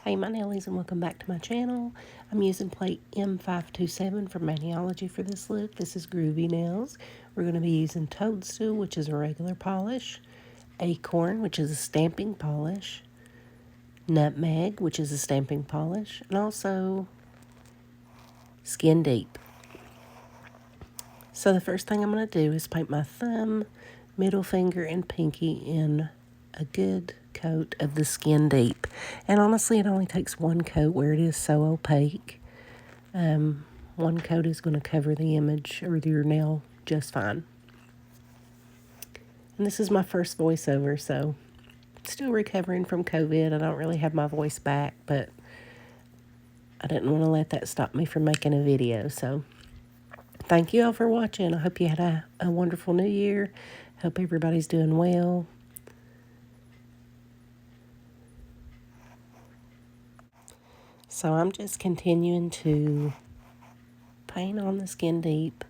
Hey my Nellies, and welcome back to my channel. I'm using plate M527 from Maniology for this look. This is Groovy Nails. We're going to be using Toadstool, which is a regular polish, Acorn, which is a stamping polish, Nutmeg, which is a stamping polish, and also Skin Deep. So the first thing I'm going to do is paint my thumb, middle finger, and pinky in a good coat of the Skin Deep. And honestly, it only takes one coat where it is so opaque. One coat is going to cover the image or your nail just fine. And this is my first voiceover, so still recovering from COVID. I don't really have my voice back, but I didn't want to let that stop me from making a video. So thank you all for watching. I hope you had a wonderful new year. Hope everybody's doing well. So I'm just continuing to paint on the Skin Deep.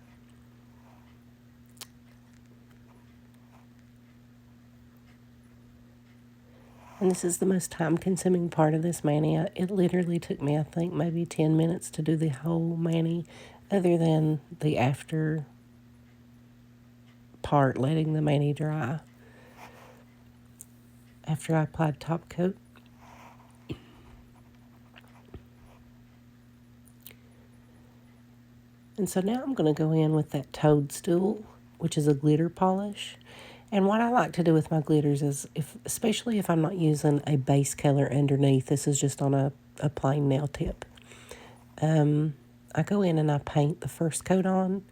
And this is the most time-consuming part of this mani. It literally took me, I think, maybe 10 minutes to do the whole mani, other than the after part, letting the mani dry after I applied top coat. And so now I'm going to go in with that Toadstool, which is a glitter polish. And what I like to do with my glitters is, especially if I'm not using a base color underneath, this is just on a plain nail tip. I go in and I paint the first coat on,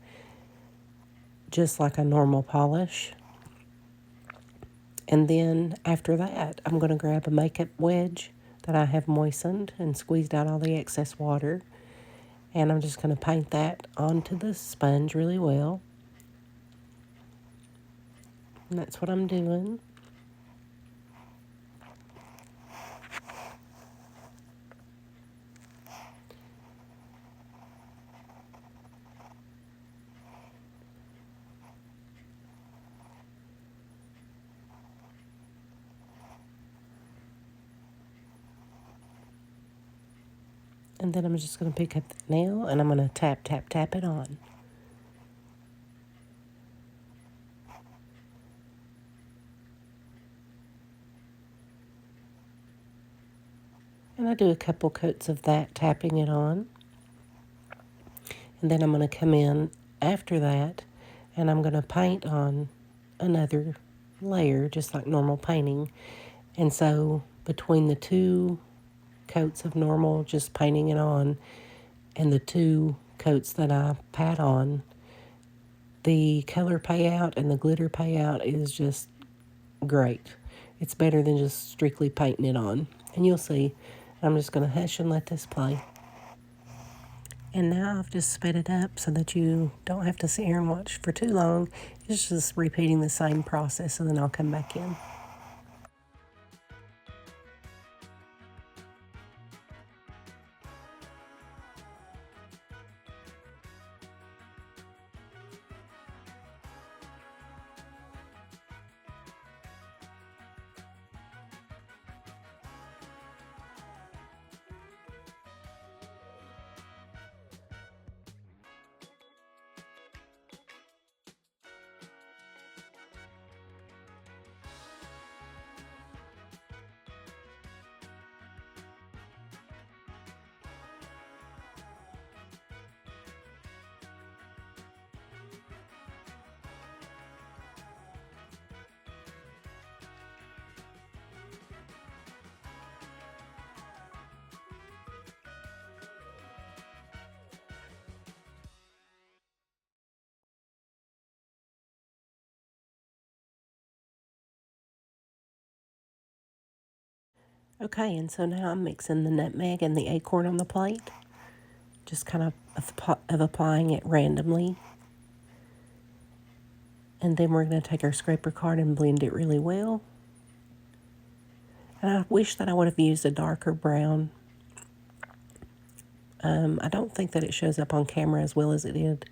just like a normal polish. And then after that, I'm going to grab a makeup wedge that I have moistened and squeezed out all the excess water. And I'm just going to paint that onto the sponge really well. And that's what I'm doing. And then I'm just going to pick up the nail and I'm going to tap, tap, tap it on. And I do a couple coats of that, tapping it on. And then I'm going to come in after that and I'm going to paint on another layer, just like normal painting. And so between the two coats of normal, just painting it on, and the two coats that I pat on, the color payout and the glitter payout is just great. It's better than just strictly painting it on. And you'll see. I'm just going to hush and let this play. And now I've just sped it up so that you don't have to sit here and watch for too long. It's just repeating the same process, and then I'll come back in. Okay, and so now I'm mixing the nutmeg and the acorn on the plate. Just kind of applying it randomly. And then we're going to take our scraper card and blend it really well. And I wish that I would have used a darker brown. I don't think that it shows up on camera as well as it did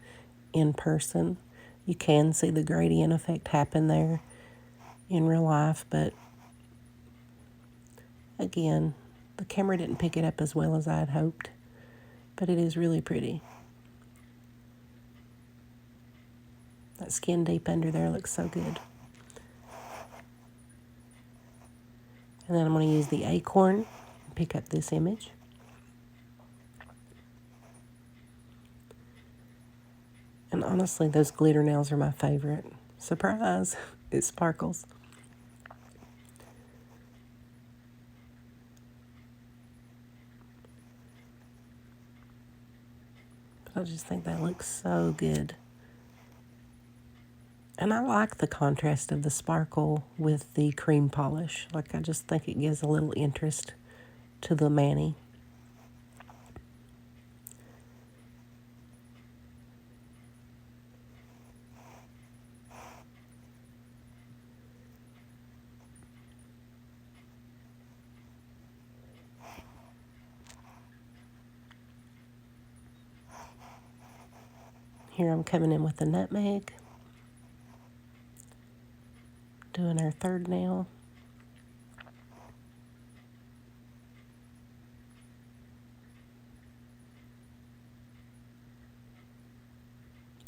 in person. You can see the gradient effect happen there in real life, but again, The camera didn't pick it up as well as I had hoped, but it is really pretty. That skin deep under there looks so good. And then I'm going to use the acorn and pick up this image. And honestly, those glitter nails are my favorite. Surprise! It sparkles. But I just think that looks so good. And I like the contrast of the sparkle with the cream polish. Like, I just think it gives a little interest to the mani. Here I'm coming in with the nutmeg, doing our third nail.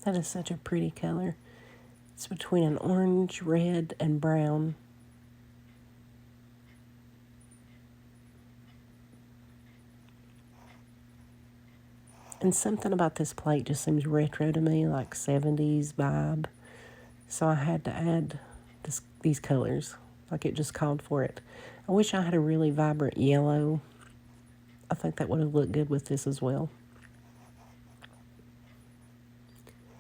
That is such a pretty color. It's between an orange, red, and brown. And something about this plate just seems retro to me, like 70s vibe. So I had to add these colors, like it just called for it. I wish I had a really vibrant yellow. I think that would have looked good with this as well.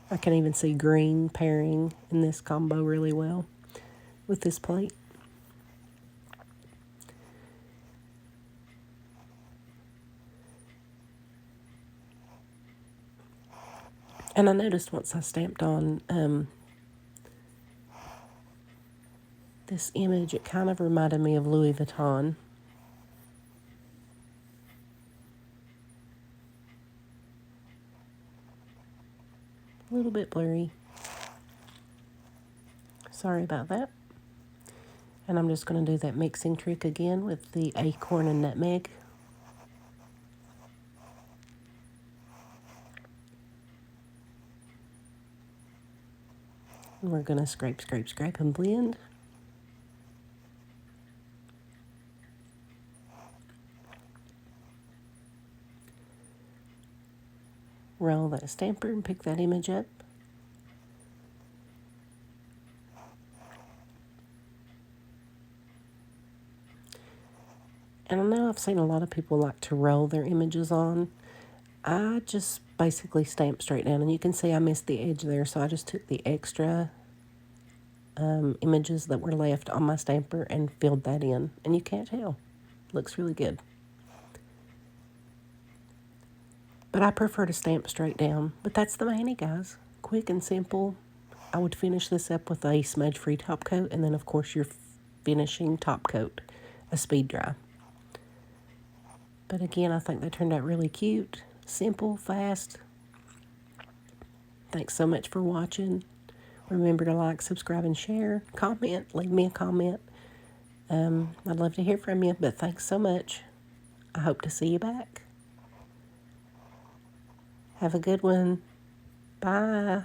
I can even see green pairing in this combo really well with this plate. And I noticed once I stamped on this image, it kind of reminded me of Louis Vuitton. A little bit blurry. Sorry about that. And I'm just going to do that mixing trick again with the acorn and nutmeg. And we're going to scrape, scrape, scrape, and blend. Roll that stamper and pick that image up. And I know I've seen a lot of people like to roll their images on. I just basically stamp straight down, and you can see I missed the edge there, so I just took the extra images that were left on my stamper and filled that in, and you can't tell. Looks really good. But I prefer to stamp straight down. But that's the mani, guys. Quick and simple. I would finish this up with a smudge-free top coat, and then of course your finishing top coat, a speed dry. But again, I think that turned out really cute. Simple, fast. Thanks so much for watching. Remember to like, subscribe, and share. Comment. Leave me a comment. I'd love to hear from you, but thanks so much. I hope to see you back. Have a good one. Bye.